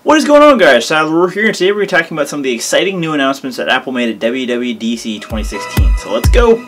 What is going on, guys? Josiah LaRue here, and today we're talking about some of the exciting new announcements that Apple made at WWDC 2016. So let's go!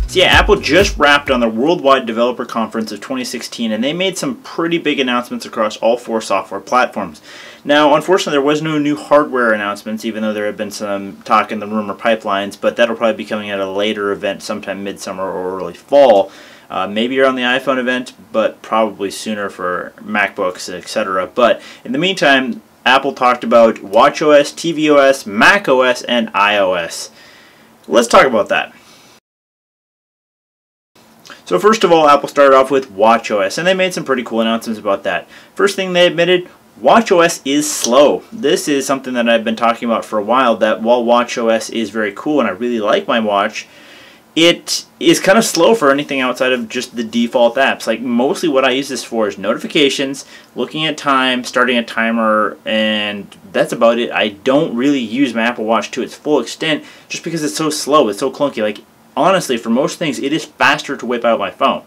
So yeah, Apple just wrapped on the Worldwide Developer Conference of 2016, and they made some pretty big announcements across all 4 software platforms. Now, unfortunately, there was no new hardware announcements, even though there had been some talk in the rumor pipelines, but that'll probably be coming at a later event sometime midsummer or early fall. Maybe around the iPhone event, but probably sooner for MacBooks, etc. But in the meantime, Apple talked about watchOS, tvOS, macOS, and iOS. Let's talk about that. So first of all, Apple started off with watchOS, and they made some pretty cool announcements about that. First thing they admitted, watchOS is slow. This is something that I've been talking about for a while, that while watchOS is very cool and I really like my watch, it is kind of slow for anything outside of just the default apps. Like, mostly what I use this for is notifications, looking at time, starting a timer, and that's about it. I don't really use my Apple Watch to its full extent just because it's so slow, it's so clunky. Like, honestly, for most things, it is faster to whip out my phone.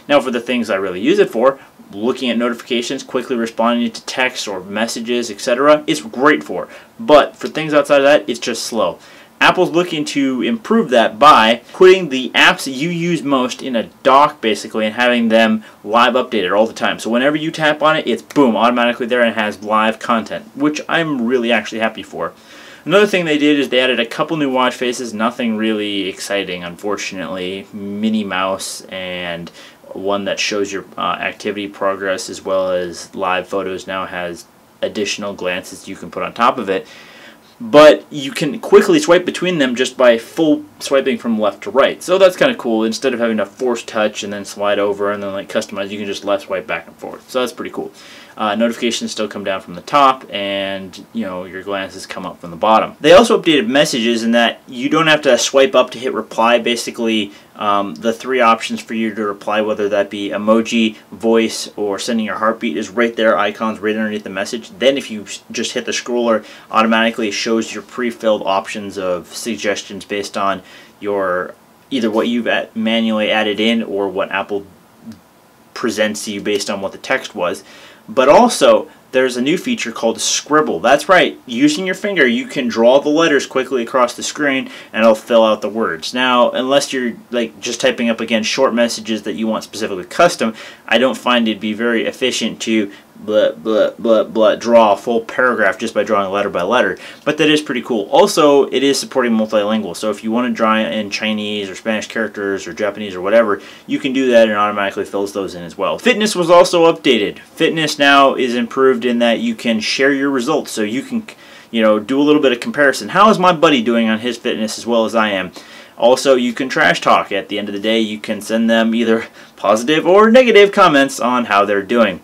Now, for the things I really use it for, looking at notifications, quickly responding to texts or messages, etc., it's great for. But for things outside of that, it's just slow. Apple's looking to improve that by putting the apps that you use most in a dock, basically, and having them live updated all the time. So whenever you tap on it, it's boom, automatically there and has live content, which I'm really actually happy for. Another thing they did is they added a couple new watch faces, nothing really exciting, unfortunately. Minnie Mouse and one that shows your activity progress as well as live photos now has additional glances you can put on top of it. But you can quickly swipe between them just by full swiping from left to right. So that's kind of cool. Instead of having to force touch and then slide over and then like customize, you can just left swipe back and forth. So that's pretty cool. Notifications still come down from the top, and your glances come up from the bottom. They also updated messages in that you don't have to swipe up to hit reply. Basically, the 3 options for you to reply, whether that be emoji, voice, or sending your heartbeat, is right there, icons right underneath the message. Then if you just hit the scroller, automatically it shows your pre-filled options of suggestions based on your either what you've manually added in or what Apple presents to you based on what the text was. But also, there's a new feature called Scribble. That's right, using your finger you can draw the letters quickly across the screen and it'll fill out the words. Now, unless you're like just typing up again short messages that you want specifically custom, I don't find it'd be very efficient to draw a full paragraph just by drawing letter by letter, but that is pretty cool. Also, it is supporting multilingual, so if you want to draw in Chinese or Spanish characters or Japanese or whatever, you can do that and it automatically fills those in as well. Fitness was also updated. Fitness now is improved in that you can share your results, so you can do a little bit of comparison. How is my buddy doing on his fitness as well as I am? Also, you can trash talk. At the end of the day, you can send them either positive or negative comments on how they're doing.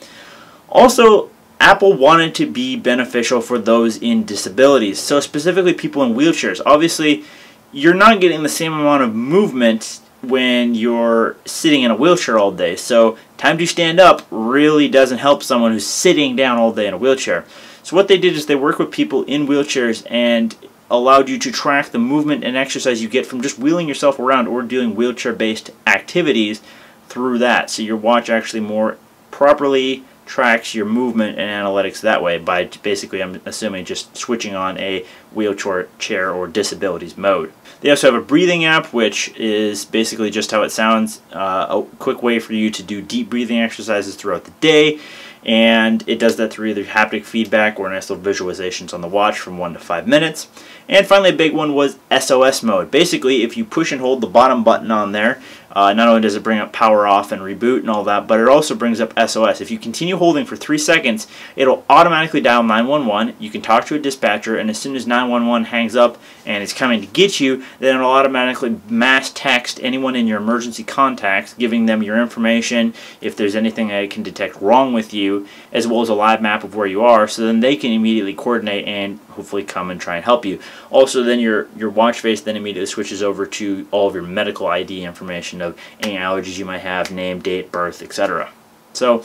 Also, Apple wanted to be beneficial for those in disabilities, so specifically people in wheelchairs. Obviously, you're not getting the same amount of movement when you're sitting in a wheelchair all day, so time to stand up really doesn't help someone who's sitting down all day in a wheelchair. So what they did is they worked with people in wheelchairs and allowed you to track the movement and exercise you get from just wheeling yourself around or doing wheelchair-based activities through that. So your watch actually more properly tracks your movement and analytics that way by basically, I'm assuming, just switching on a wheelchair or disabilities mode. They also have a breathing app, which is basically just how it sounds, a quick way for you to do deep breathing exercises throughout the day, and it does that through either haptic feedback or nice little visualizations on the watch from 1 to 5 minutes. And finally, a big one was SOS mode. Basically, if you push and hold the bottom button on there, not only does it bring up power off and reboot and all that, but it also brings up SOS. If you continue holding for 3 seconds, it'll automatically dial 911. You can talk to a dispatcher, and as soon as 911 hangs up and it's coming to get you, then it'll automatically mass text anyone in your emergency contacts, giving them your information, if there's anything that it can detect wrong with you, as well as a live map of where you are, so then they can immediately coordinate and hopefully come and try and help you. Also, then your watch face then immediately switches over to all of your medical ID information of any allergies you might have, name, date, birth, etc. So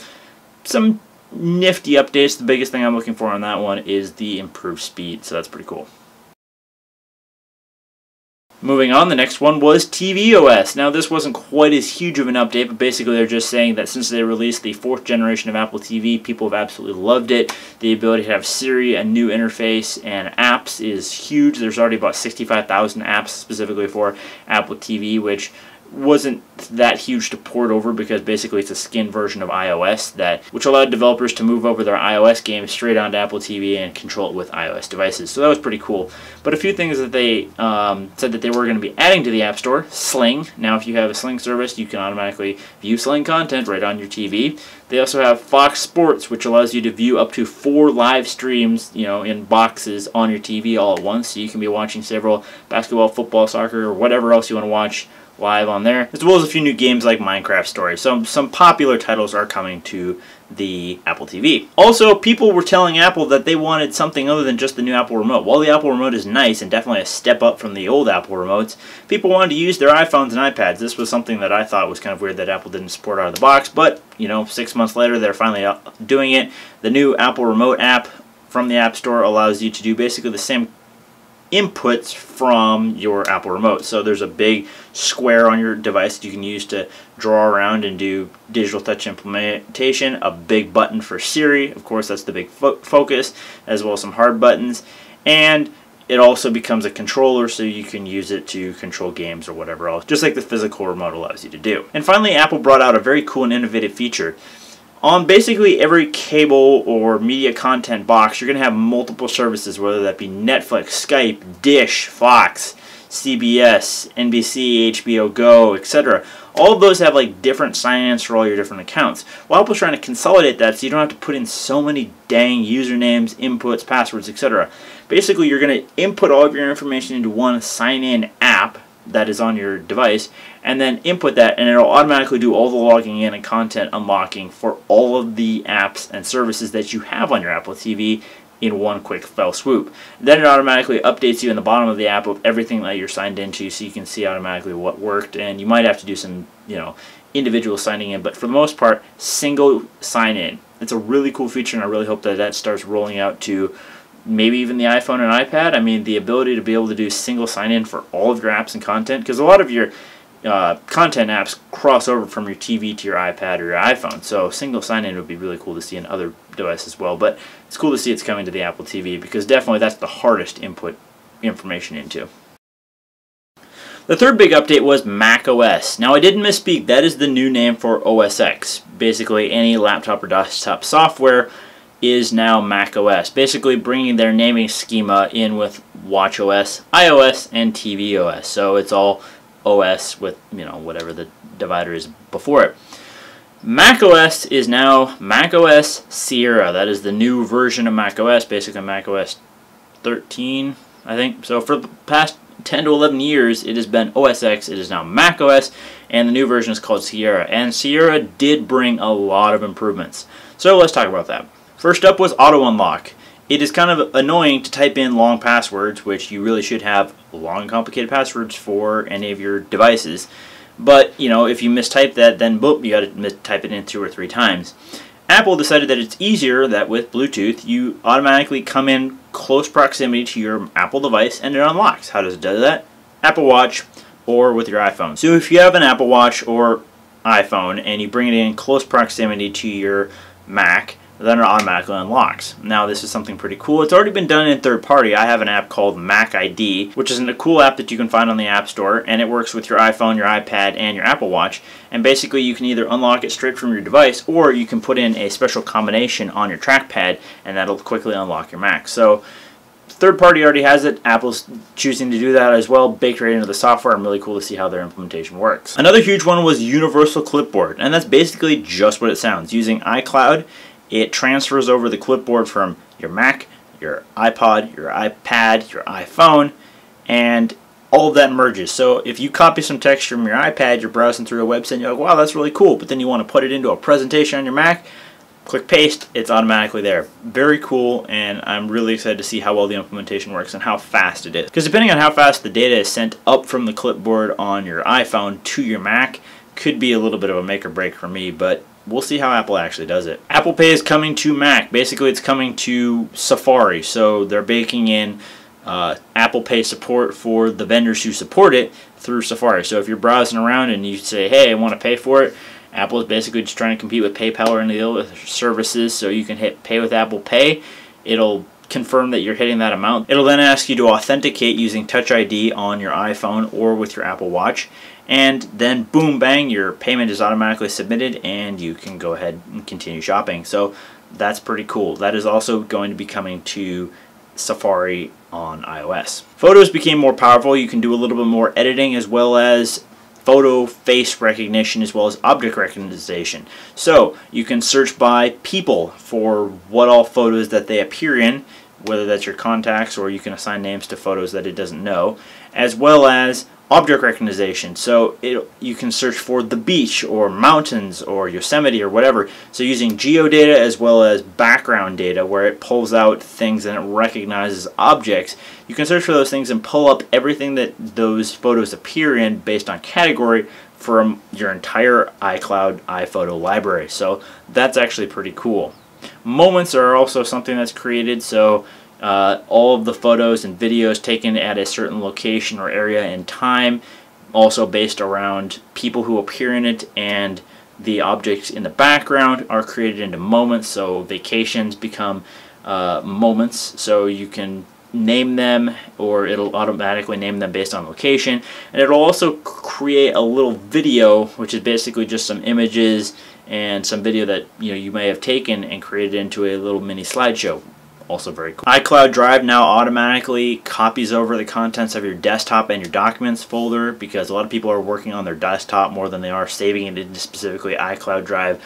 some nifty updates. The biggest thing I'm looking for on that one is the improved speed, so that's pretty cool. Moving on, the next one was tvOS. Now this wasn't quite as huge of an update, but basically they're just saying that since they released the 4th generation of Apple TV, people have absolutely loved it. The ability to have Siri, a new interface, and apps is huge. There's already about 65,000 apps specifically for Apple TV, which wasn't that huge to port over because basically it's a skin version of iOS which allowed developers to move over their iOS games straight onto Apple TV and control it with iOS devices. So that was pretty cool. But a few things that they said that they were going to be adding to the App Store: Sling. Now if you have a Sling service, you can automatically view Sling content right on your TV. They also have Fox Sports, which allows you to view up to 4 live streams, in boxes on your TV all at once. So you can be watching several basketball, football, soccer, or whatever else you want to watch live on there, as well as a few new games like Minecraft Story. Some popular titles are coming to the Apple TV. Also, people were telling Apple that they wanted something other than just the new Apple Remote. While the Apple Remote is nice and definitely a step up from the old Apple Remotes, people wanted to use their iPhones and iPads. This was something that I thought was kind of weird that Apple didn't support out of the box, but 6 months later they're finally doing it. The new Apple Remote app from the App Store allows you to do basically the same inputs from your Apple Remote. So there's a big square on your device that you can use to draw around and do digital touch implementation, a big button for Siri, of course that's the big focus, as well as some hard buttons, and it also becomes a controller so you can use it to control games or whatever else, just like the physical remote allows you to do. And finally, Apple brought out a very cool and innovative feature. On basically every cable or media content box, you're going to have multiple services, whether that be Netflix, Skype, Dish, Fox, CBS, NBC, HBO Go, etc. All of those have like different sign-ins for all your different accounts. Well, Apple's trying to consolidate that so you don't have to put in so many dang usernames, inputs, passwords, etc. Basically, you're going to input all of your information into one sign-in app that is on your device, and then input that, and it'll automatically do all the logging in and content unlocking for all of the apps and services that you have on your Apple TV in one quick fell swoop. Then it automatically updates you in the bottom of the app of everything that you're signed into, so you can see automatically what worked, and you might have to do some individual signing in, but for the most part, single sign in. It's a really cool feature, and I really hope that that starts rolling out to maybe even the iPhone and iPad. I mean, the ability to be able to do single sign-in for all of your apps and content, because a lot of your content apps cross over from your TV to your iPad or your iPhone, so single sign-in would be really cool to see in other devices as well, but it's cool to see it's coming to the Apple TV, because definitely that's the hardest input information into. The third big update was macOS. Now, I didn't misspeak, that is the new name for OS X. Basically, any laptop or desktop software is now macOS, basically bringing their naming schema in with watchOS, iOS, and tvOS. So it's all OS with whatever the divider is before it. macOS is now macOS Sierra. That is the new version of macOS, basically macOS 13, I think. So for the past 10 to 11 years, it has been OS X. It is now macOS, and the new version is called Sierra. And Sierra did bring a lot of improvements. So let's talk about that. First up was auto unlock. It is kind of annoying to type in long passwords, which you really should have long, complicated passwords for any of your devices. But, if you mistype that, then boop, you got to type it in 2 or 3 times. Apple decided that it's easier that with Bluetooth, you automatically come in close proximity to your Apple device and it unlocks. How does it do that? Apple Watch or with your iPhone. So if you have an Apple Watch or iPhone and you bring it in close proximity to your Mac, then it automatically unlocks. Now this is something pretty cool. It's already been done in third party. I have an app called Mac ID, which is a cool app that you can find on the App Store, and it works with your iPhone, your iPad, and your Apple Watch. And basically you can either unlock it straight from your device, or you can put in a special combination on your trackpad, and that'll quickly unlock your Mac. So third party already has it. Apple's choosing to do that as well, baked right into the software. I'm really cool to see how their implementation works. Another huge one was Universal Clipboard, and that's basically just what it sounds. Using iCloud, it transfers over the clipboard from your Mac, your iPod, your iPad, your iPhone, and all of that merges. So if you copy some text from your iPad, you're browsing through a website, and you're like, wow, that's really cool, but then you want to put it into a presentation on your Mac, click paste, it's automatically there. Very cool, and I'm really excited to see how well the implementation works and how fast it is. Because depending on how fast the data is sent up from the clipboard on your iPhone to your Mac, could be a little bit of a make or break for me, but we'll see how Apple actually does it. Apple Pay is coming to Mac. Basically, it's coming to Safari. So they're baking in Apple Pay support for the vendors who support it through Safari. So if you're browsing around and you say, hey, I want to pay for it, Apple is basically just trying to compete with PayPal or any other services. So you can hit Pay with Apple Pay. It'll confirm that you're hitting that amount. It'll then ask you to authenticate using Touch ID on your iPhone or with your Apple Watch. And then boom, bang, your payment is automatically submitted and you can go ahead and continue shopping. So that's pretty cool. That is also going to be coming to Safari on iOS. Photos became more powerful. You can do a little bit more editing as well as photo face recognition as well as object recognition. So you can search by people for what all photos that they appear in, whether that's your contacts or you can assign names to photos that it doesn't know, as well as object recognition. So you can search for the beach or mountains or Yosemite or whatever. So using geodata as well as background data where it pulls out things and it recognizes objects, you can search for those things and pull up everything that those photos appear in based on category from your entire iCloud iPhoto library. So that's actually pretty cool. Moments are also something that's created. So all of the photos and videos taken at a certain location or area and time, also based around people who appear in it, and the objects in the background are created into moments. So vacations become moments, so you can name them or it'll automatically name them based on location, and it'll also create a little video, which is basically just some images and some video that you may have taken and created into a little mini slideshow. Also very cool. iCloud Drive now automatically copies over the contents of your desktop and your documents folder, because a lot of people are working on their desktop more than they are saving it into specifically iCloud Drive,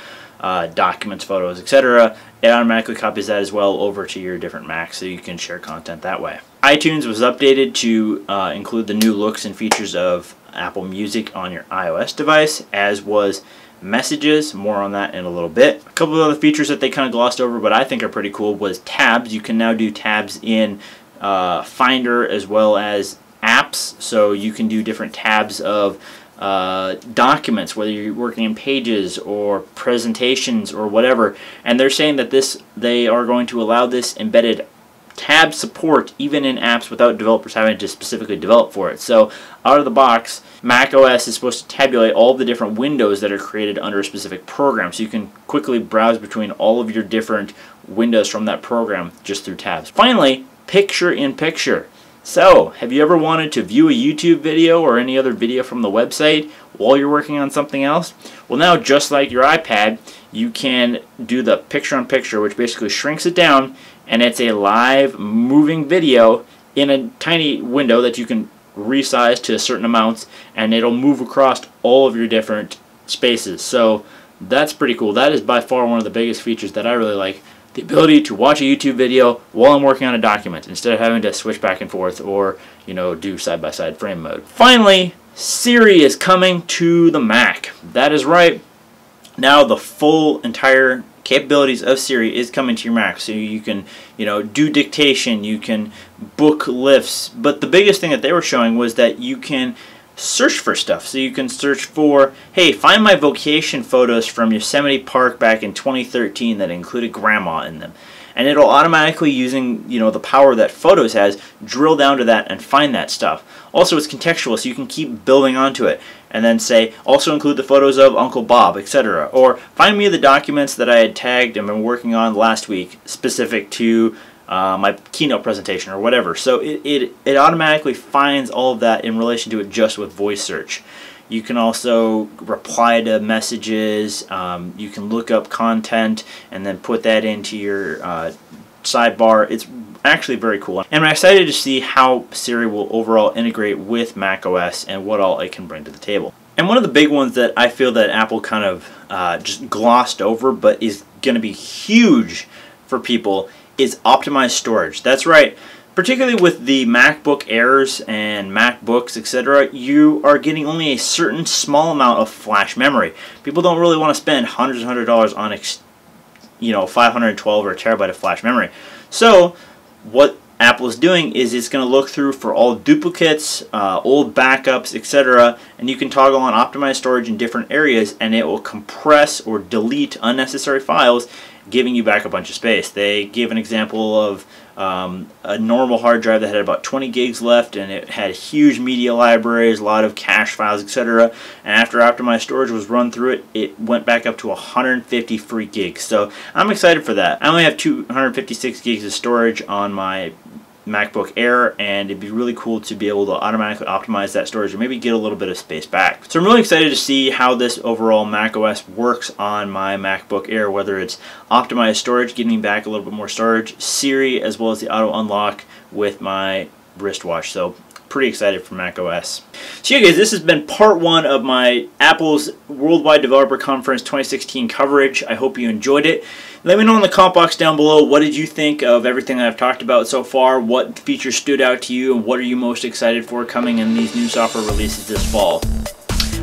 documents, photos, etc. It automatically copies that as well over to your different Macs so you can share content that way. iTunes was updated to include the new looks and features of Apple Music on your iOS device, as was Messages. More on that in a little bit. A couple of other features that they kind of glossed over but I think are pretty cool was tabs. You can now do tabs in Finder as well as apps, so you can do different tabs of documents, whether you're working in Pages or presentations or whatever, and they're saying that they are going to allow this embedded tab support even in apps without developers having to specifically develop for it. So out of the box, Mac OS is supposed to tabulate all the different windows that are created under a specific program, so you can quickly browse between all of your different windows from that program just through tabs. Finally, picture-in-picture. So, have you ever wanted to view a YouTube video or any other video from the website while you're working on something else? Well, now, just like your iPad, you can do the picture-in-picture, which basically shrinks it down, and it's a live moving video in a tiny window that you can resize to certain amounts, and it'll move across all of your different spaces. So that's pretty cool. That is by far one of the biggest features that I really like. The ability to watch a YouTube video while I'm working on a document instead of having to switch back and forth or do side-by-side frame mode. Finally, Siri is coming to the Mac. That is right. Now the full entire capabilities of Siri is coming to your Mac, so you can do dictation, you can book lifts, but the biggest thing that they were showing was that you can search for stuff. So you can search for, hey, find my vacation photos from Yosemite Park back in 2013 that included grandma in them, and it'll automatically, using the power that Photos has, drill down to that and find that stuff. Also, it's contextual, so you can keep building onto it and then say, also include the photos of Uncle Bob, etc. Or find me the documents that I had tagged and been working on last week specific to my keynote presentation or whatever. So it automatically finds all of that in relation to it just with voice search. You can also reply to messages, you can look up content and then put that into your sidebar. It's actually very cool, and I'm excited to see how Siri will overall integrate with macOS and what all it can bring to the table. And one of the big ones that I feel that Apple kind of just glossed over but is going to be huge for people is optimized storage. That's right. Particularly with the MacBook Airs and MacBooks, etc., you are getting only a certain small amount of flash memory. People don't really want to spend hundreds and hundreds of dollars on 512 or a terabyte of flash memory. So what Apple is doing is it's going to look through for all duplicates, old backups, etc., and you can toggle on optimized storage in different areas, and it will compress or delete unnecessary files, giving you back a bunch of space. They gave an example of a normal hard drive that had about 20 gigs left, and it had huge media libraries, a lot of cache files, etc. And after optimized storage was run through it, it went back up to 150 free gigs. So I'm excited for that. I only have 256 gigs of storage on my MacBook Air, and it'd be really cool to be able to automatically optimize that storage and maybe get a little bit of space back. So I'm really excited to see how this overall macOS works on my MacBook Air, whether it's optimized storage, getting me back a little bit more storage, Siri, as well as the auto unlock with my wristwatch. So pretty excited for macOS. So yeah guys, this has been part 1 of my Apple's Worldwide Developer Conference 2016 coverage. I hope you enjoyed it. Let me know in the comment box down below, what did you think of everything I've talked about so far? What features stood out to you, and what are you most excited for coming in these new software releases this fall?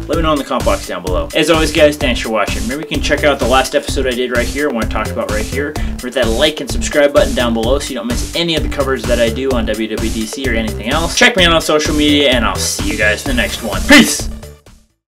Let me know in the comment box down below. As always guys, thanks for watching. Remember, you can check out the last episode I did right here, what I talked about right here. Hit that like and subscribe button down below so you don't miss any of the coverage that I do on WWDC or anything else. Check me out on social media, and I'll see you guys in the next one. Peace!